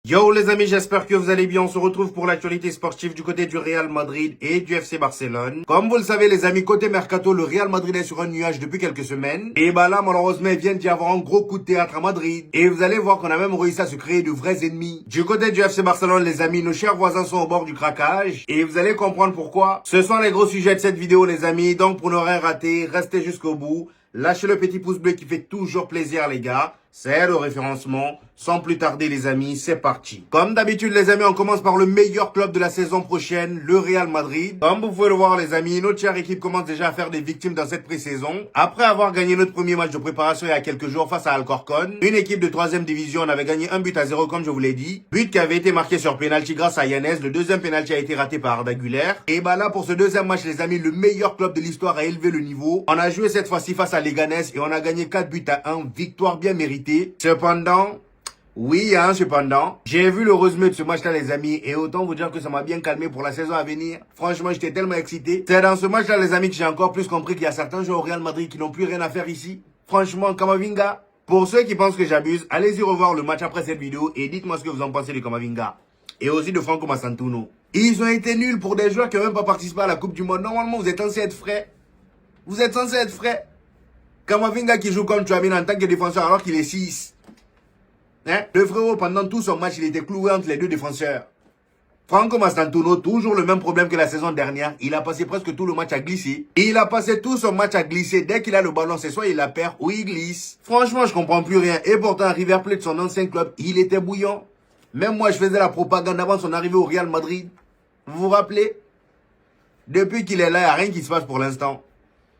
Yo les amis, j'espère que vous allez bien. On se retrouve pour l'actualité sportive du côté du Real Madrid et du FC Barcelone. Comme vous le savez les amis, côté Mercato, le Real Madrid est sur un nuage depuis quelques semaines. Et bah là, malheureusement, il vient d'y avoir un gros coup de théâtre à Madrid. Et vous allez voir qu'on a même réussi à se créer de vrais ennemis. Du côté du FC Barcelone, les amis, nos chers voisins sont au bord du craquage. Et vous allez comprendre pourquoi. Ce sont les gros sujets de cette vidéo les amis. Donc pour ne rien rater, restez jusqu'au bout. Lâchez le petit pouce bleu qui fait toujours plaisir les gars. C'est le référencement. Sans plus tarder les amis, c'est parti. Comme d'habitude les amis, on commence par le meilleur club de la saison prochaine, le Real Madrid. Comme vous pouvez le voir les amis, notre chère équipe commence déjà à faire des victimes dans cette pré-saison. Après avoir gagné notre premier match de préparation il y a quelques jours face à Alcorcón, une équipe de 3e division, on avait gagné 1-0 comme je vous l'ai dit. But qui avait été marqué sur penalty grâce à Yanez. Le deuxième penalty a été raté par Arda Güler. Et bah là pour ce deuxième match les amis, le meilleur club de l'histoire a élevé le niveau. On a joué cette fois-ci face à Leganés et on a gagné 4-1, victoire bien méritée. Cependant, j'ai vu le résumé de ce match-là, les amis, et autant vous dire que ça m'a bien calmé pour la saison à venir. Franchement, j'étais tellement excité. C'est dans ce match-là, les amis, que j'ai encore plus compris qu'il y a certains joueurs au Real Madrid qui n'ont plus rien à faire ici. Franchement, Camavinga. Pour ceux qui pensent que j'abuse, allez-y revoir le match après cette vidéo et dites-moi ce que vous en pensez de Camavinga. Et aussi de Franco Massantuno. Ils ont été nuls pour des joueurs qui n'ont même pas participé à la Coupe du Monde. Normalement, vous êtes censé être frais. Vous êtes censé être frais. Camavinga qui joue comme Tchouaméni en tant que défenseur alors qu'il est 6. Hein? Le frérot, pendant tout son match, il était cloué entre les deux défenseurs. Franco Mastantuono, toujours le même problème que la saison dernière. Il a passé presque tout le match à glisser. Et il a passé tout son match à glisser. Dès qu'il a le ballon, c'est soit il la perd ou il glisse. Franchement, je comprends plus rien. Et pourtant, River Plate, son ancien club, il était bouillant. Même moi, je faisais la propagande avant son arrivée au Real Madrid. Vous vous rappelez? Depuis qu'il est là, il n'y a rien qui se passe pour l'instant.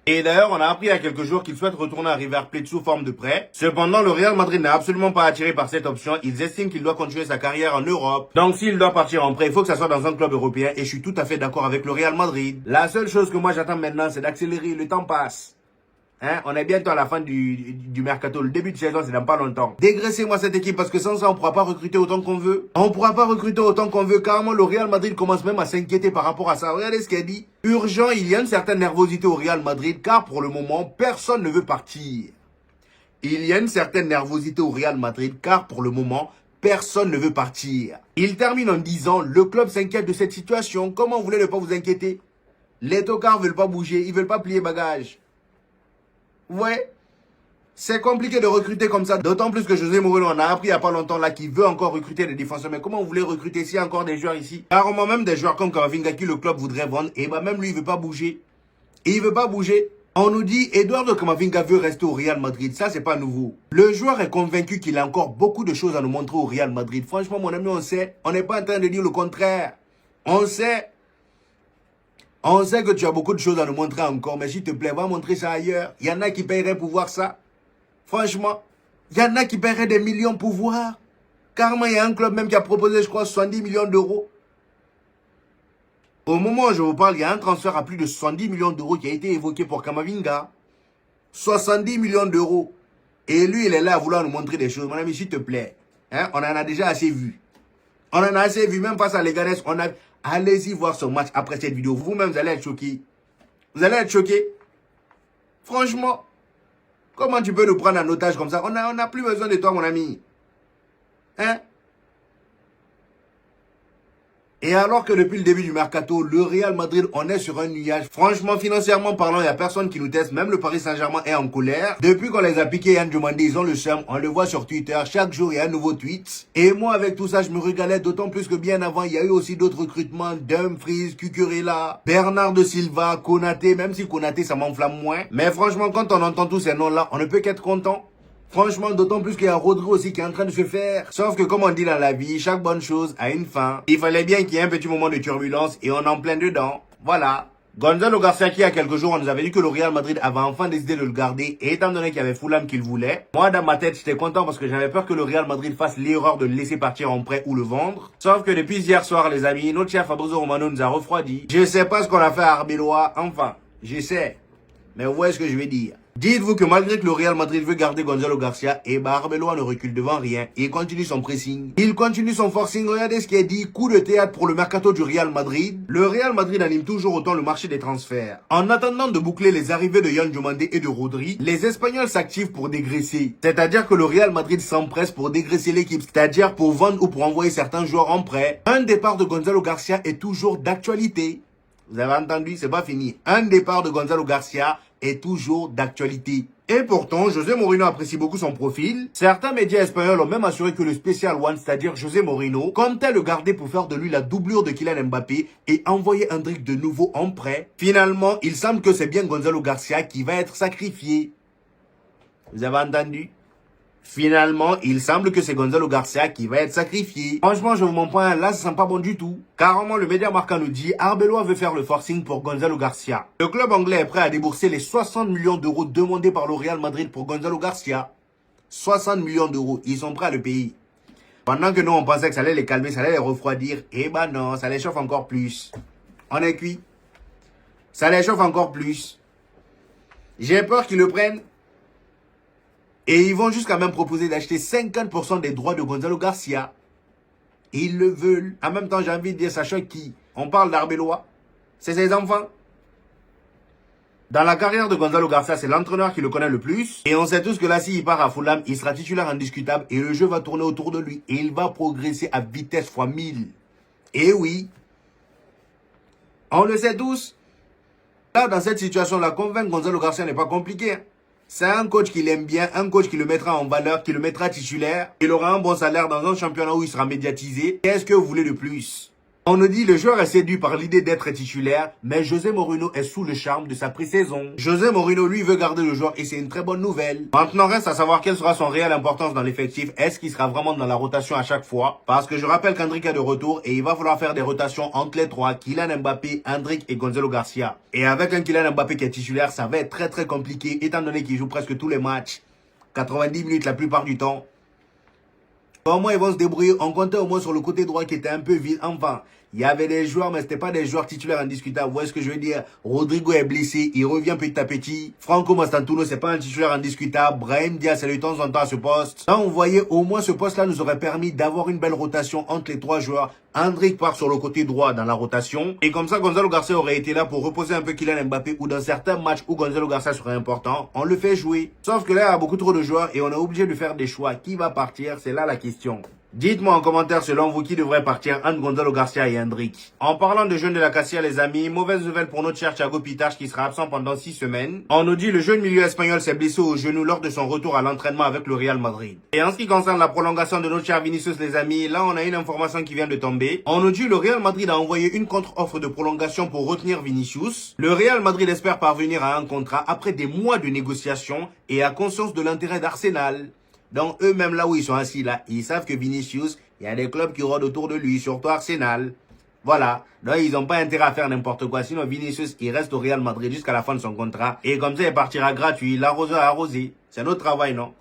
Et d'ailleurs, on a appris il y a quelques jours qu'il souhaite retourner à River Plate sous forme de prêt. Cependant, le Real Madrid n'est absolument pas attiré par cette option. Ils estiment qu'il doit continuer sa carrière en Europe. Donc, s'il doit partir en prêt, il faut que ça soit dans un club européen. Et je suis tout à fait d'accord avec le Real Madrid. La seule chose que moi j'attends maintenant, c'est d'accélérer. Le temps passe. Hein? On est bientôt à la fin du mercato. Le début de saison, c'est dans pas longtemps. Dégraissez-moi cette équipe parce que sans ça, on pourra pas recruter autant qu'on veut. On pourra pas recruter autant qu'on veut. Carrément, le Real Madrid commence même à s'inquiéter par rapport à ça. Regardez ce qu'elle dit. Urgent, il y a une certaine nervosité au Real Madrid car pour le moment, personne ne veut partir. Il y a une certaine nervosité au Real Madrid car pour le moment, personne ne veut partir. Il termine en disant, le club s'inquiète de cette situation. Comment vous voulez ne pas vous inquiéter? Les tocards veulent pas bouger, ils veulent pas plier bagages. Ouais, c'est compliqué de recruter comme ça. D'autant plus que José Mourinho, on a appris il n'y a pas longtemps là qu'il veut encore recruter des défenseurs. Mais comment vous voulez recruter s'il y a encore des joueurs ici? Carrément même des joueurs comme Camavinga qui le club voudrait vendre. Et bah même lui, il veut pas bouger. Et il veut pas bouger. On nous dit, Eduardo Camavinga veut rester au Real Madrid. Ça, c'est pas nouveau. Le joueur est convaincu qu'il a encore beaucoup de choses à nous montrer au Real Madrid. Franchement, mon ami, on sait. On n'est pas en train de dire le contraire. On sait. On sait que tu as beaucoup de choses à nous montrer encore, mais s'il te plaît, va montrer ça ailleurs. Il y en a qui paieraient pour voir ça. Franchement, il y en a qui paieraient des millions pour voir. Carrément, il y a un club même qui a proposé, je crois, 70 millions d'euros. Au moment où je vous parle, il y a un transfert à plus de 70 millions d'euros qui a été évoqué pour Camavinga. 70 millions d'euros. Et lui, il est là à vouloir nous montrer des choses. Mon ami, s'il te plaît, hein, on en a déjà assez vu. On en a assez vu, même face à Leganés, on a... Allez-y voir ce match après cette vidéo. Vous-même, vous allez être choqués. Vous allez être choqués. Franchement, comment tu peux nous prendre en otage comme ça? On n'a plus besoin de toi, mon ami. Hein? Et alors que depuis le début du mercato, le Real Madrid, on est sur un nuage. Franchement, financièrement parlant, il n'y a personne qui nous teste. Même le Paris Saint-Germain est en colère. Depuis qu'on les a piqués Yann Diomandé, ils ont le seum. On le voit sur Twitter. Chaque jour, il y a un nouveau tweet. Et moi, avec tout ça, je me régalais d'autant plus que bien avant, il y a eu aussi d'autres recrutements. Dumfries, Cucurella, Bernard de Silva, Konaté. Même si Konaté, ça m'enflamme moins. Mais franchement, quand on entend tous ces noms-là, on ne peut qu'être content. Franchement, d'autant plus qu'il y a Rodri aussi qui est en train de se faire. Sauf que comme on dit dans la vie, chaque bonne chose a une fin. Il fallait bien qu'il y ait un petit moment de turbulence et on est en plein dedans. Voilà. Gonzalo Garcia qui il y a quelques jours, on nous avait dit que le Real Madrid avait enfin décidé de le garder. Et étant donné qu'il y avait Fulham qui le voulait, moi dans ma tête j'étais content parce que j'avais peur que le Real Madrid fasse l'erreur de le laisser partir en prêt ou le vendre. Sauf que depuis hier soir les amis, notre cher Fabrizio Romano nous a refroidi. Je sais pas ce qu'on a fait à Arbeloa, enfin, je sais. Mais vous voyez ce que je vais dire. Dites-vous que malgré que le Real Madrid veut garder Gonzalo Garcia, et Arbeloa ne recule devant rien. Il continue son pressing. Il continue son forcing. Regardez ce qui est dit. Coup de théâtre pour le mercato du Real Madrid. Le Real Madrid anime toujours autant le marché des transferts. En attendant de boucler les arrivées de Yan Diomandé et de Rodri, les Espagnols s'activent pour dégraisser. C'est-à-dire que le Real Madrid s'empresse pour dégraisser l'équipe. C'est-à-dire pour vendre ou pour envoyer certains joueurs en prêt. Un départ de Gonzalo Garcia est toujours d'actualité. Vous avez entendu, c'est pas fini. Un départ de Gonzalo Garcia est toujours d'actualité. Et pourtant, José Mourinho apprécie beaucoup son profil. Certains médias espagnols ont même assuré que le Special One, c'est-à-dire José Mourinho, comptait le garder pour faire de lui la doublure de Kylian Mbappé et envoyer Endrick de nouveau en prêt. Finalement, il semble que c'est bien Gonzalo Garcia qui va être sacrifié. Vous avez entendu? Finalement, il semble que c'est Gonzalo Garcia qui va être sacrifié. Franchement, je vous mens pas, là, ça sent pas bon du tout. Carrément, le média marquant nous dit, Arbeloa veut faire le forcing pour Gonzalo Garcia. Le club anglais est prêt à débourser les 60 millions d'euros demandés par le Real Madrid pour Gonzalo Garcia. 60 millions d'euros, ils sont prêts à le payer. Pendant que nous, on pensait que ça allait les calmer, ça allait les refroidir. Eh ben non, ça les chauffe encore plus. On est cuit. Ça les chauffe encore plus. J'ai peur qu'ils le prennent. Et ils vont jusqu'à même proposer d'acheter 50% des droits de Gonzalo Garcia. Ils le veulent. En même temps, j'ai envie de dire, sachant qui? On parle d'Arbeloa. C'est ses enfants. Dans la carrière de Gonzalo Garcia, c'est l'entraîneur qui le connaît le plus. Et on sait tous que là, s'il part à Fulham, il sera titulaire indiscutable et le jeu va tourner autour de lui. Et il va progresser à vitesse fois 1000. Et oui. On le sait tous. Là, dans cette situation-là, convaincre Gonzalo Garcia n'est pas compliqué. Hein. C'est un coach qui l'aime bien, un coach qui le mettra en valeur, qui le mettra titulaire. Il aura un bon salaire dans un championnat où il sera médiatisé. Qu'est-ce que vous voulez de plus? On nous dit le joueur est séduit par l'idée d'être titulaire, mais José Mourinho est sous le charme de sa pré-saison. José Mourinho, lui, veut garder le joueur et c'est une très bonne nouvelle. Maintenant, reste à savoir quelle sera son réelle importance dans l'effectif. Est-ce qu'il sera vraiment dans la rotation à chaque fois? Parce que je rappelle qu'Endrick est de retour et il va falloir faire des rotations entre les trois, Kylian Mbappé, Endrick et Gonzalo Garcia. Et avec un Kylian Mbappé qui est titulaire, ça va être très très compliqué étant donné qu'il joue presque tous les matchs. 90 minutes la plupart du temps. Au moins, ils vont se débrouiller. On comptait au moins sur le côté droit qui était un peu vide. Enfin, il y avait des joueurs, mais ce n'était pas des joueurs titulaires indiscutables. Vous voyez ce que je veux dire? Rodrigo est blessé. Il revient petit à petit. Franco Mastantuono, c'est pas un titulaire indiscutable. Brahim Diaz, c'est de temps en temps à ce poste. Là, on voyait au moins ce poste-là nous aurait permis d'avoir une belle rotation entre les trois joueurs. Endrick part sur le côté droit dans la rotation. Et comme ça, Gonzalo Garcia aurait été là pour reposer un peu Kylian Mbappé ou dans certains matchs où Gonzalo Garcia serait important, on le fait jouer. Sauf que là, il y a beaucoup trop de joueurs et on est obligé de faire des choix. Qui va partir? C'est là la question. Dites-moi en commentaire selon vous qui devrait partir entre Gonzalo Garcia et Endrick. En parlant de jeune de la Cassia les amis, mauvaise nouvelle pour notre cher Thiago Pitache qui sera absent pendant 6 semaines. On nous dit le jeune milieu espagnol s'est blessé au genou lors de son retour à l'entraînement avec le Real Madrid. Et en ce qui concerne la prolongation de notre cher Vinicius les amis, là on a une information qui vient de tomber. On nous dit le Real Madrid a envoyé une contre-offre de prolongation pour retenir Vinicius. Le Real Madrid espère parvenir à un contrat après des mois de négociations et a conscience de l'intérêt d'Arsenal. Donc eux-mêmes là où ils sont assis là, ils savent que Vinicius, il y a des clubs qui rôdent autour de lui, surtout Arsenal. Voilà. Donc ils n'ont pas intérêt à faire n'importe quoi. Sinon Vinicius, il reste au Real Madrid jusqu'à la fin de son contrat. Et comme ça, il partira gratuit. L'arroseur a arrosé. C'est notre travail, non?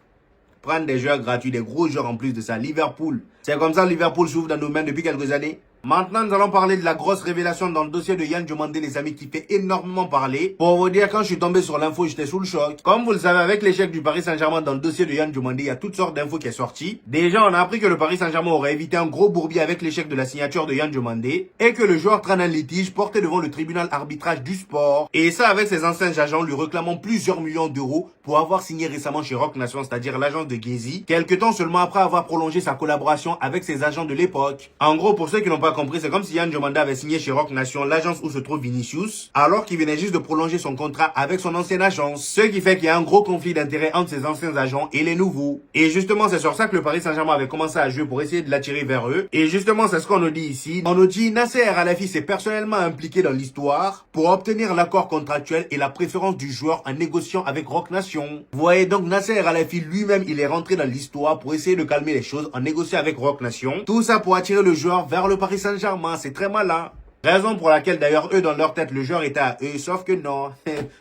Prendre des joueurs gratuits, des gros joueurs en plus de ça. Liverpool. C'est comme ça Liverpool s'ouvre dans nos mains depuis quelques années. Maintenant, nous allons parler de la grosse révélation dans le dossier de Yan Diomandé, les amis, qui fait énormément parler. Pour vous dire, quand je suis tombé sur l'info, j'étais sous le choc. Comme vous le savez, avec l'échec du Paris Saint-Germain dans le dossier de Yan Diomandé, il y a toutes sortes d'infos qui sont sorties. Déjà, on a appris que le Paris Saint-Germain aurait évité un gros bourbier avec l'échec de la signature de Yan Diomandé et que le joueur traîne un litige porté devant le tribunal arbitrage du sport. Et ça, avec ses anciens agents lui réclamant plusieurs millions d'euros pour avoir signé récemment chez Roc Nation, c'est-à-dire l'agence de Gezi, quelques temps seulement après avoir prolongé sa collaboration avec ses agents de l'époque. En gros, pour ceux qui n'ont pas compris, c'est comme si Yan Diomandé avait signé chez Roc Nation, l'agence où se trouve Vinicius, alors qu'il venait juste de prolonger son contrat avec son ancienne agence. Ce qui fait qu'il y a un gros conflit d'intérêts entre ses anciens agents et les nouveaux. Et justement, c'est sur ça que le Paris Saint-Germain avait commencé à jouer pour essayer de l'attirer vers eux. Et justement, c'est ce qu'on nous dit ici. On nous dit Nasser Al-Khelaifi s'est personnellement impliqué dans l'histoire pour obtenir l'accord contractuel et la préférence du joueur en négociant avec Roc Nation. Vous voyez donc Nasser Al-Khelaifi lui-même, il est rentré dans l'histoire pour essayer de calmer les choses en négociant avec Roc Nation. Tout ça pour attirer le joueur vers le Paris Saint-Germain. C'est très malin. Raison pour laquelle d'ailleurs eux dans leur tête le joueur était à eux, sauf que non.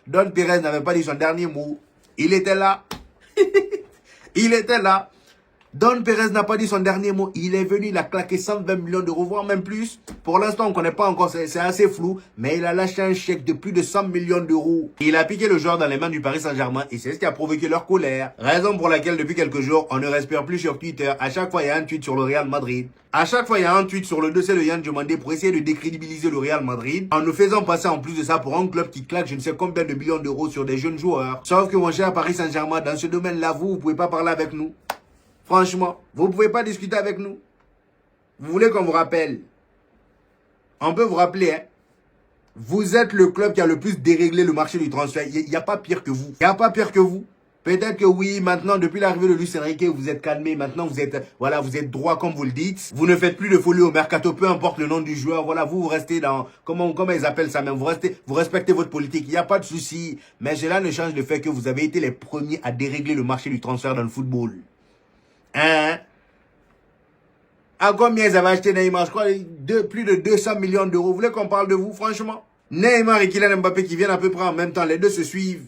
Don Pérez n'avait pas dit son dernier mot. Il était là. Il était là. Don Perez n'a pas dit son dernier mot. Il est venu, il a claqué 120 millions d'euros, voire même plus. Pour l'instant, on ne connaît pas encore, c'est assez flou. Mais il a lâché un chèque de plus de 100 millions d'euros. Il a piqué le joueur dans les mains du Paris Saint-Germain et c'est ce qui a provoqué leur colère. Raison pour laquelle, depuis quelques jours, on ne respire plus sur Twitter. À chaque fois, il y a un tweet sur le Real Madrid. À chaque fois, il y a un tweet sur le dossier de Yann Diomandé pour essayer de décrédibiliser le Real Madrid. En nous faisant passer en plus de ça pour un club qui claque je ne sais combien de millions d'euros sur des jeunes joueurs. Sauf que mon cher Paris Saint-Germain, dans ce domaine-là, vous ne pouvez pas parler avec nous. Franchement, vous ne pouvez pas discuter avec nous. Vous voulez qu'on vous rappelle? On peut vous rappeler, hein. Vous êtes le club qui a le plus déréglé le marché du transfert. Il n'y a pas pire que vous. Il n'y a pas pire que vous. Peut-être que oui, maintenant, depuis l'arrivée de Luis Enrique, vous êtes calmé. Maintenant, vous êtes droit comme vous le dites. Vous ne faites plus de folie au mercato, peu importe le nom du joueur. Voilà, vous restez dans, comment ils appellent ça même. Vous respectez votre politique. Il n'y a pas de souci. Mais cela ne change le fait que vous avez été les premiers à dérégler le marché du transfert dans le football. Hein? À combien ils avaient acheté Neymar? Je crois plus de 200 millions d'euros. Vous voulez qu'on parle de vous, franchement? Neymar et Kylian Mbappé qui viennent à peu près en même temps. Les deux se suivent.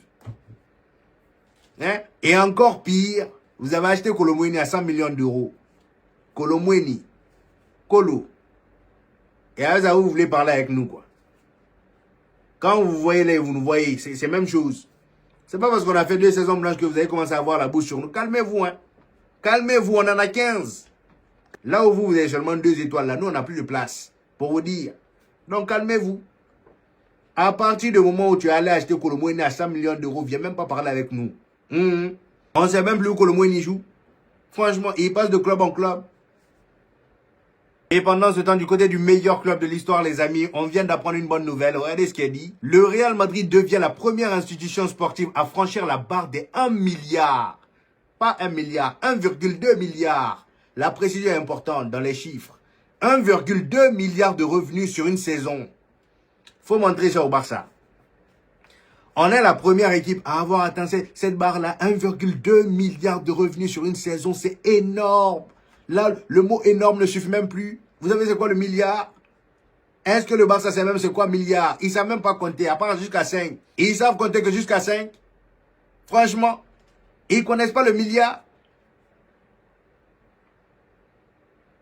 Hein? Et encore pire, vous avez acheté Kolo Muani à 100 millions d'euros. Kolo Muani. Kolo. Et à ça, vous voulez parler avec nous, quoi. Quand vous voyez les, vous nous voyez, c'est la même chose. C'est pas parce qu'on a fait 2 saisons blanches que vous avez commencé à avoir la bouche sur nous. Calmez-vous, hein. Calmez-vous, on en a 15. Là où vous avez seulement 2 étoiles, là, nous, on n'a plus de place. Pour vous dire. Donc, calmez-vous. À partir du moment où tu es allé acheter Kolo Muani à 100 millions d'euros, viens même pas parler avec nous. On ne sait même plus où Kolo Muani joue. Franchement, il passe de club en club. Et pendant ce temps, du côté du meilleur club de l'histoire, les amis, on vient d'apprendre une bonne nouvelle. Regardez ce qu'il a dit. Le Real Madrid devient la première institution sportive à franchir la barre des 1 milliard. Pas 1 milliard, 1,2 milliard. La précision est importante dans les chiffres. 1,2 milliard de revenus sur une saison. Faut montrer ça au Barça. On est la première équipe à avoir atteint cette barre-là. 1,2 milliard de revenus sur une saison, c'est énorme. Là, le mot énorme ne suffit même plus. Vous savez c'est quoi le milliard? Est-ce que le Barça sait même c'est quoi milliard? Ils ne savent même pas compter, à part jusqu'à 5. Ils savent compter que jusqu'à 5. Franchement, ils ne connaissent pas le milliard.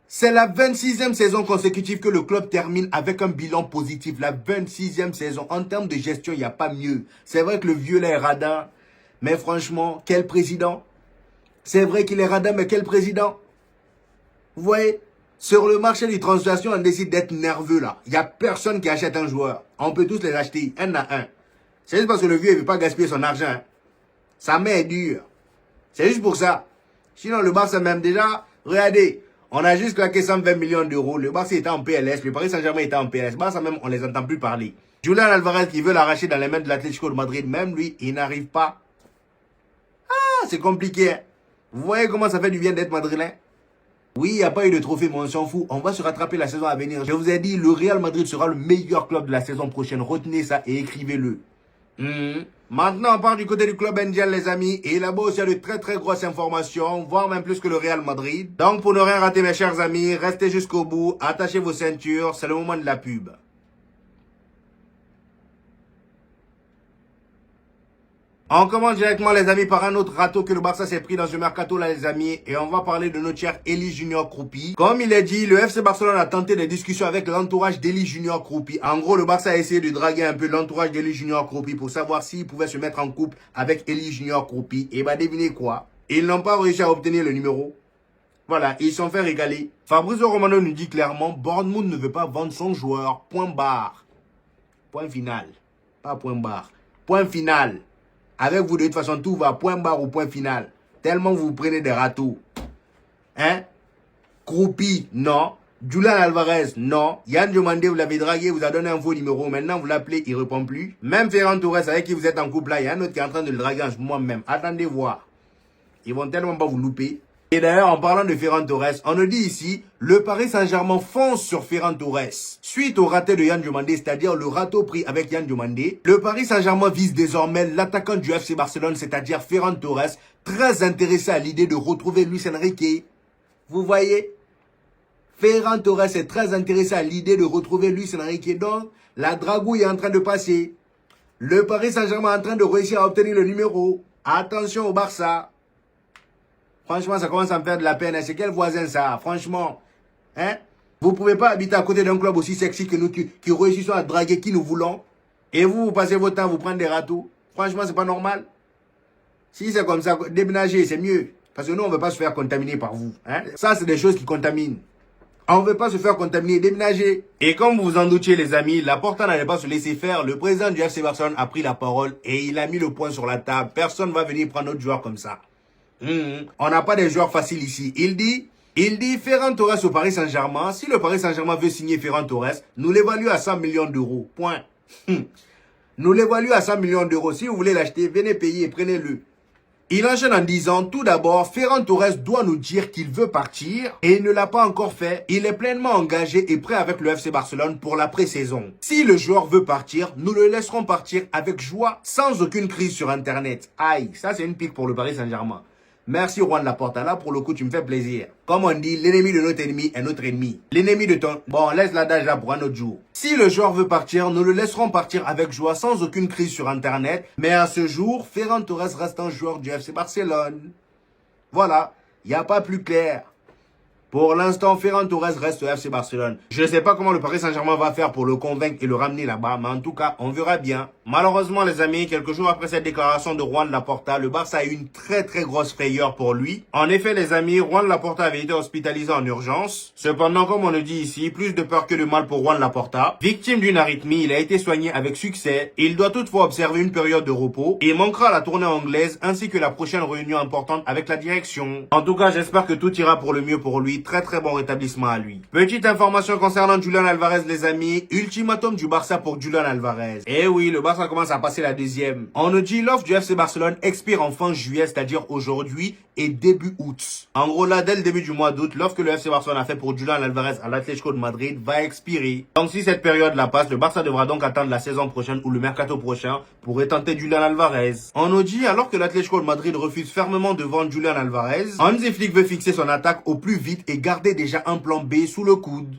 C'est la 26e saison consécutive que le club termine avec un bilan positif. La 26e saison. En termes de gestion, il n'y a pas mieux. C'est vrai que le vieux là est radin. Mais franchement, quel président? C'est vrai qu'il est radin, mais quel président? Vous voyez, sur le marché des transactions, on décide d'être nerveux là. Il n'y a personne qui achète un joueur. On peut tous les acheter, un à un. C'est juste parce que le vieux ne veut pas gaspiller son argent. Hein. Sa main est dure. C'est juste pour ça. Sinon, le Barça même déjà, regardez, on a juste claqué 120 millions d'euros. Le Barça était en PLS, le Paris Saint-Germain était en PLS. Barça même, on les entend plus parler. Julián Alvarez qui veut l'arracher dans les mains de l'Atlético de Madrid, même lui, il n'arrive pas. Ah, c'est compliqué. Hein. Vous voyez comment ça fait du bien d'être madrilène? Oui, il n'y a pas eu de trophée, mais on s'en fout. On va se rattraper la saison à venir. Je vous ai dit, le Real Madrid sera le meilleur club de la saison prochaine. Retenez ça et écrivez-le. Maintenant, on part du côté du club Angel, les amis. Et là-bas aussi, il y a de très très grosses informations, voire même plus que le Real Madrid. Donc, pour ne rien rater, mes chers amis, restez jusqu'au bout. Attachez vos ceintures. C'est le moment de la pub. On commence directement les amis par un autre râteau que le Barça s'est pris dans ce mercato là les amis et on va parler de notre cher Elie Junior Kroupi. Comme il est dit, le FC Barcelone a tenté des discussions avec l'entourage d'Elie Junior Kroupi. En gros, le Barça a essayé de draguer un peu l'entourage d'Elie Junior Kroupi pour savoir s'il pouvait se mettre en couple avec Elie Junior Kroupi. Et bah devinez quoi? Ils n'ont pas réussi à obtenir le numéro. Voilà, ils se sont fait régaler. Fabrizio Romano nous dit clairement, Bournemouth ne veut pas vendre son joueur. Point barre. Point final. Pas point barre. Point final. Avec vous, de toute façon, tout va point barre ou point final. Tellement vous prenez des râteaux. Hein? Kroupi, non. Julián Alvarez, non. Yann Diomandé, vous l'avez dragué, vous a donné un faux numéro. Maintenant, vous l'appelez, il répond plus. Même Ferran Torres, avec qui vous êtes en couple là, il y a un autre qui est en train de le draguer en ce moment même. Attendez voir. Ils vont tellement pas vous louper. Et d'ailleurs, en parlant de Ferran Torres, on nous dit ici, le Paris Saint-Germain fonce sur Ferran Torres. Suite au raté de Yann Diomandé, c'est-à-dire le râteau pris avec Yann Diomandé, le Paris Saint-Germain vise désormais l'attaquant du FC Barcelone, c'est-à-dire Ferran Torres, très intéressé à l'idée de retrouver Luis Enrique. Vous voyez? Ferran Torres est très intéressé à l'idée de retrouver Luis Enrique. Donc, la dragouille est en train de passer. Le Paris Saint-Germain est en train de réussir à obtenir le numéro. Attention au Barça. Franchement, ça commence à me faire de la peine. C'est quel voisin ça? Franchement. Hein? Vous pouvez pas habiter à côté d'un club aussi sexy que nous qui réussissons à draguer qui nous voulons. Et vous passez votre temps à vous prendre des râteaux. Franchement, c'est pas normal. Si c'est comme ça, déménager, c'est mieux. Parce que nous, on ne veut pas se faire contaminer par vous. Hein? Ça, c'est des choses qui contaminent. On ne veut pas se faire contaminer, déménager. Et comme vous vous en doutiez, les amis, Laporta n'allait pas se laisser faire. Le président du FC Barcelone a pris la parole et il a mis le point sur la table. Personne ne va venir prendre notre joueur comme ça. On n'a pas des joueurs faciles ici. Il dit, Ferran Torres au Paris Saint-Germain. Si le Paris Saint-Germain veut signer Ferran Torres, nous l'évaluons à 100 millions d'euros. Point. Nous l'évaluons à 100 millions d'euros. Si vous voulez l'acheter, venez payer et prenez-le. Il enchaîne en disant, tout d'abord, Ferran Torres doit nous dire qu'il veut partir et il ne l'a pas encore fait. Il est pleinement engagé et prêt avec le FC Barcelone pour la pré-saison. Si le joueur veut partir, nous le laisserons partir avec joie, sans aucune crise sur Internet. Aïe, ça c'est une pique pour le Paris Saint-Germain. Merci Juan Laporta, là pour le coup tu me fais plaisir. Comme on dit, l'ennemi de notre ennemi est notre ennemi. L'ennemi de ton... Bon, laisse l'adage là pour un autre jour. Si le joueur veut partir, nous le laisserons partir avec joie sans aucune crise sur Internet. Mais à ce jour, Ferran Torres reste un joueur du FC Barcelone. Voilà, il n'y a pas plus clair. Pour l'instant, Ferran Torres reste au FC Barcelone. Je ne sais pas comment le Paris Saint-Germain va faire pour le convaincre et le ramener là-bas, mais en tout cas, on verra bien. Malheureusement, les amis, quelques jours après cette déclaration de Juan Laporta, le Barça a eu une très grosse frayeur pour lui. En effet, les amis, Juan Laporta avait été hospitalisé en urgence. Cependant, comme on le dit ici, plus de peur que de mal pour Juan Laporta. Victime d'une arythmie, il a été soigné avec succès. Il doit toutefois observer une période de repos et manquera la tournée anglaise ainsi que la prochaine réunion importante avec la direction. En tout cas, j'espère que tout ira pour le mieux pour lui. Très bon rétablissement à lui. Petite information concernant Julian Alvarez, les amis. Ultimatum du Barça pour Julian Alvarez. Eh oui, le Barça commence à passer la deuxième. On nous dit l'offre du FC Barcelone expire en fin juillet, c'est-à-dire aujourd'hui et début août. En gros, là, dès le début du mois d'août, l'offre que le FC Barcelone a fait pour Julian Alvarez à l'Atlético de Madrid va expirer. Donc, si cette période-là passe, le Barça devra donc attendre la saison prochaine ou le mercato prochain pour retenter Julian Alvarez. On nous dit, alors que l'Atlético de Madrid refuse fermement de vendre Julian Alvarez, Hansi Flick veut fixer son attaque au plus vite et garder déjà un plan B sous le coude.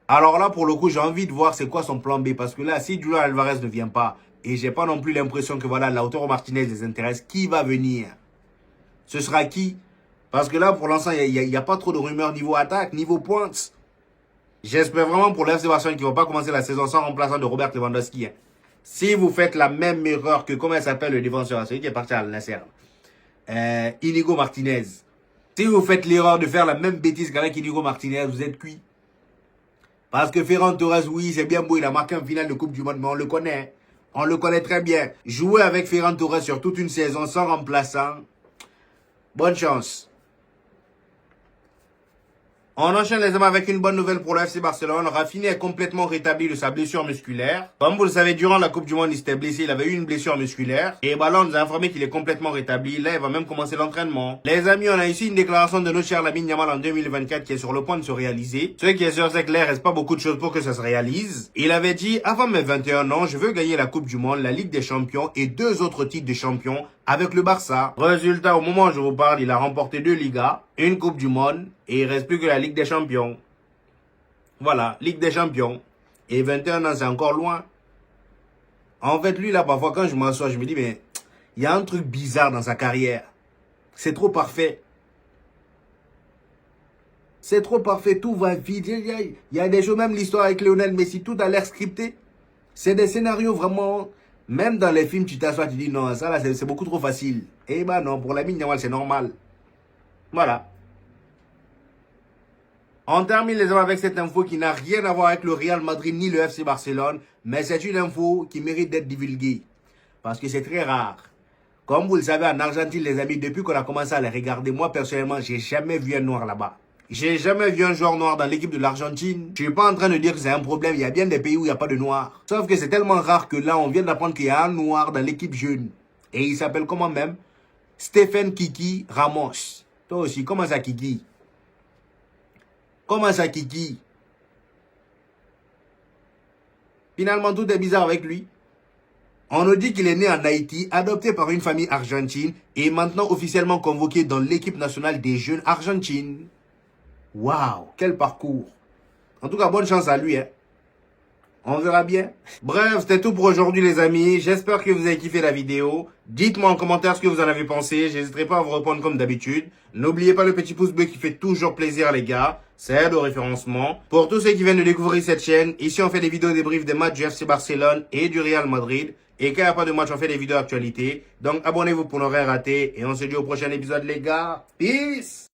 Alors là, pour le coup, j'ai envie de voir c'est quoi son plan B. Parce que là, si Julian Alvarez ne vient pas, et j'ai pas non plus l'impression que voilà, Lautaro Martinez les intéresse, qui va venir? Ce sera qui? Parce que là, pour l'instant, il n'y a pas trop de rumeurs niveau attaque, niveau pointe. J'espère vraiment pour le FC Barcelone qu'ils ne vont pas commencer la saison sans remplaçant de Robert Lewandowski. Si vous faites la même erreur que, comment elle s'appelle le défenseur, celui qui est parti à Al Nassr, Inigo Martinez. Si vous faites l'erreur de faire la même bêtise qu'avec Inigo Martinez, vous êtes cuit. Parce que Ferran Torres, oui, c'est bien beau, il a marqué un final de Coupe du Monde, mais on le connaît. On le connaît très bien. Jouer avec Ferran Torres sur toute une saison sans remplaçant, bonne chance. On enchaîne les hommes avec une bonne nouvelle pour le FC Barcelone. Rafinha est complètement rétabli de sa blessure musculaire. Comme vous le savez, durant la Coupe du Monde, il s'était blessé. Il avait eu une blessure musculaire. Et bah là, on nous a informé qu'il est complètement rétabli. Là, il va même commencer l'entraînement. Les amis, on a ici une déclaration de notre cher Lamine Yamal en 2024 qui est sur le point de se réaliser. Ce qui est sûr, c'est que là, il reste pas beaucoup de choses pour que ça se réalise. Il avait dit, avant mes 21 ans, je veux gagner la Coupe du Monde, la Ligue des Champions et 2 autres titres de champion avec le Barça. Résultat, au moment où je vous parle, il a remporté 2 Ligas, une Coupe du Monde et il reste plus que la Ligue des Champions. Voilà, Ligue des Champions. Et 21 ans, c'est encore loin. En fait, lui, là, parfois, quand je m'assois, je me dis, mais il y a un truc bizarre dans sa carrière. C'est trop parfait. C'est trop parfait, tout va vite. Il y a des choses, même l'histoire avec Lionel Messi, tout a l'air scripté. C'est des scénarios vraiment... Même dans les films, tu t'assois, tu dis non, ça là, c'est beaucoup trop facile. Eh ben non, pour Lamine Yamal, c'est normal. Voilà. On termine les hommes avec cette info qui n'a rien à voir avec le Real Madrid ni le FC Barcelone, mais c'est une info qui mérite d'être divulguée. Parce que c'est très rare. Comme vous le savez, en Argentine, les amis, depuis qu'on a commencé à les regarder, moi personnellement, j'ai jamais vu un noir là-bas. J'ai jamais vu un joueur noir dans l'équipe de l'Argentine. Je suis pas en train de dire que c'est un problème. Il y a bien des pays où il n'y a pas de noirs. Sauf que c'est tellement rare que là, on vient d'apprendre qu'il y a un noir dans l'équipe jeune. Et il s'appelle comment même? Stephen Kiki Ramos. Toi aussi, comment ça Kiki? Comment ça Kiki? Finalement, tout est bizarre avec lui. On nous dit qu'il est né en Haïti, adopté par une famille argentine et maintenant officiellement convoqué dans l'équipe nationale des jeunes argentines. Waouh, quel parcours. En tout cas, bonne chance à lui. On verra bien. Bref, c'était tout pour aujourd'hui les amis. J'espère que vous avez kiffé la vidéo. Dites-moi en commentaire ce que vous en avez pensé. J'hésiterai pas à vous répondre comme d'habitude. N'oubliez pas le petit pouce bleu qui fait toujours plaisir les gars. Ça aide au référencement. Pour tous ceux qui viennent de découvrir cette chaîne, ici on fait des vidéos débriefs des matchs du FC Barcelone et du Real Madrid. Et quand il n'y a pas de match, on fait des vidéos actualité. Donc abonnez-vous pour ne rien rater. Et on se dit au prochain épisode les gars. Peace!